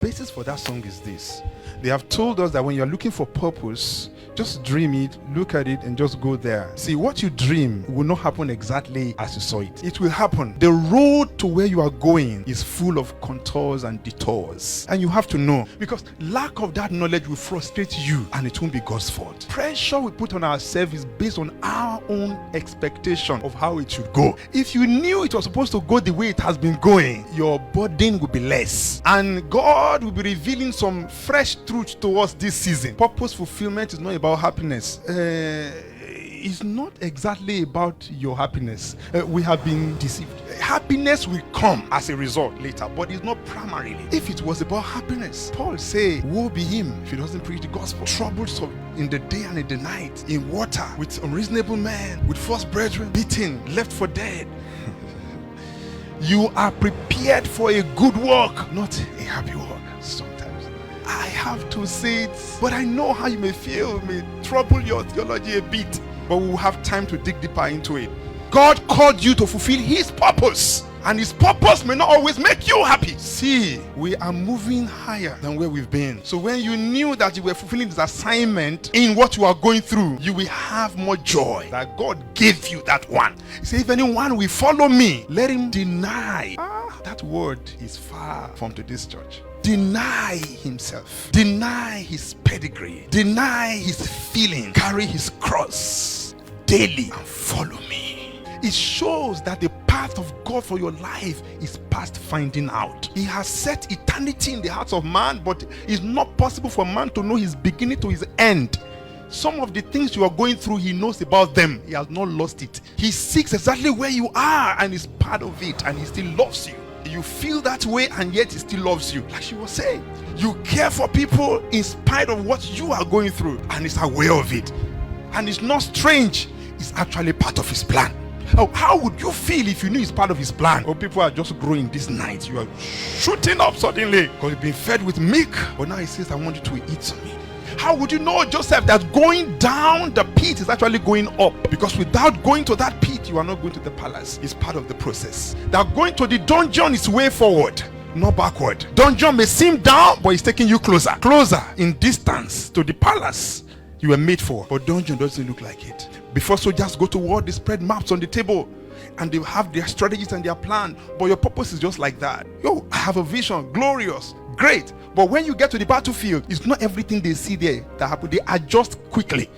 basis for that song is this. They have told us that when you're looking for purpose, just dream it, look at it, and just go there. See, what you dream will not happen exactly as you saw it. It will happen. The road to where you are going is full of contours and detours. And you have to know, because lack of that knowledge will frustrate you, and it won't be God's fault. Pressure we put on ourselves is based on our own expectation of how it should go. If you knew it was supposed to go the way it has been going, your burden will be less. And God will be revealing some fresh truth to us this season. Purpose fulfillment is not about happiness. It's not exactly about your happiness. We have been deceived. Happiness will come as a result later, but it's not primarily. If it was about happiness, Paul say, woe be him if he doesn't preach the gospel. Troubles in the day and in the night, in water, with unreasonable men, with false brethren, beaten, left for dead. You are prepared for a good work, not a happy work. Sometimes I have to say it, but I know how you may feel. It may trouble your theology a bit, but we will have time to dig deeper into it. God called you to fulfill his purpose, and his purpose may not always make you happy. See, we are moving higher than where we've been. So when you knew that you were fulfilling this assignment in what you are going through, you will have more joy that God gave you that one. He said, if anyone will follow me, let him deny. That word is far from today's church. Deny himself, deny his pedigree, deny his feeling, carry his cross daily and follow me. It shows that the path of God for your life is past finding out. He has set eternity in the hearts of man, but it's not possible for man to know his beginning to his end. Some of the things you are going through, he knows about them. He has not lost it. He seeks exactly where you are and is part of it, and he still loves you. You feel that way, and yet he still loves you. Like she was saying, you care for people in spite of what you are going through, and is aware of it. And it's not strange. It's actually part of his plan. Oh, how would you feel if you knew it's part of his plan? Or people are just growing this night. You are shooting up suddenly because you've been fed with milk. But now he says, I want you to eat some meat. How would you know, Joseph, that going down the pit is actually going up? Because without going to that pit, you are not going to the palace. It's part of the process. That going to the dungeon is way forward, not backward. Dungeon may seem down, but it's taking you closer. Closer in distance to the palace you were made for. But dungeon doesn't look like it. Before soldiers go to war, they spread maps on the table and they have their strategies and their plan. But your purpose is just like that. Yo, I have a vision, glorious, great. But when you get to the battlefield, it's not everything they see there that happen. They adjust quickly.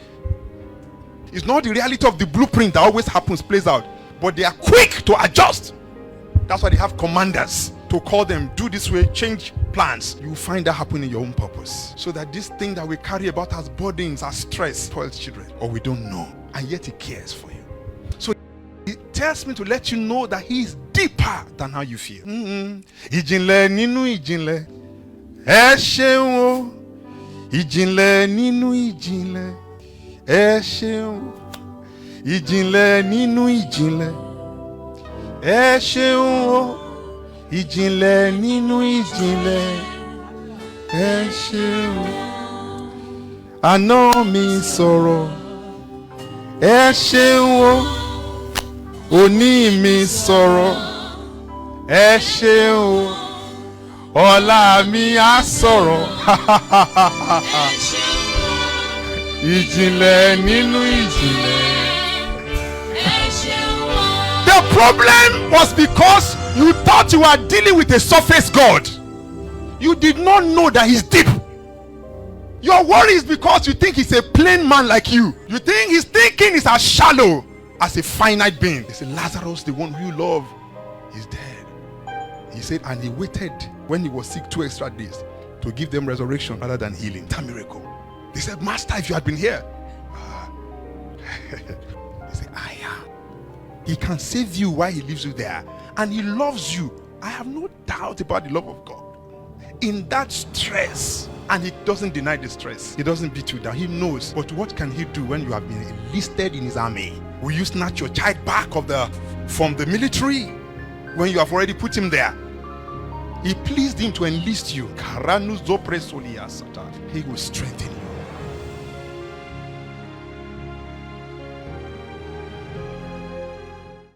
It's not the reality of the blueprint that always happens, plays out. But they are quick to adjust. That's why they have commanders to call them, do this way, change plans. You will find that happening in your own purpose. So that this thing that we carry about as burdens, as stress, spoils children, or we don't know. And yet he cares for you. So he tells me to let you know that he is deeper than how you feel. Ìjìnlẹ̀ nínú ìjìnlẹ̀, ẹ ṣeun o. Ìjìnlẹ̀ nínú ìjìnlẹ̀, ẹ ṣeun. Ìjìnlẹ̀ nínú ìjìnlẹ̀, ẹ ṣeun o. Ìjìnlẹ̀ nínú ìjìnlẹ̀, ẹ ṣeun. Àná mi sọ̀rọ̀, ẹ ṣeun o. Òní mi sọ̀rọ̀, ẹ ṣeun o. Ọ̀la mi á sọ̀rọ̀. Ìjìnlẹ̀ nínú ìjìnlẹ̀. The problem was because you thought you were dealing with a surface God. You did not know that he's deep. Your worry is because you think he's a plain man like you. You think his thinking is as shallow as a finite being. He said, Lazarus, the one who you love, is dead. He said, and he waited when he was sick 2 extra days to give them resurrection rather than healing. That miracle. They said, Master, if you had been here. He said, I am. He can save you while he leaves you there. And he loves you. I have no doubt about the love of God. In that stress, and he doesn't deny the stress. He doesn't beat you down. He knows. But what can he do when you have been enlisted in his army? Will you snatch your child back from the military when you have already put him there? He pleased him to enlist you. He will strengthen you.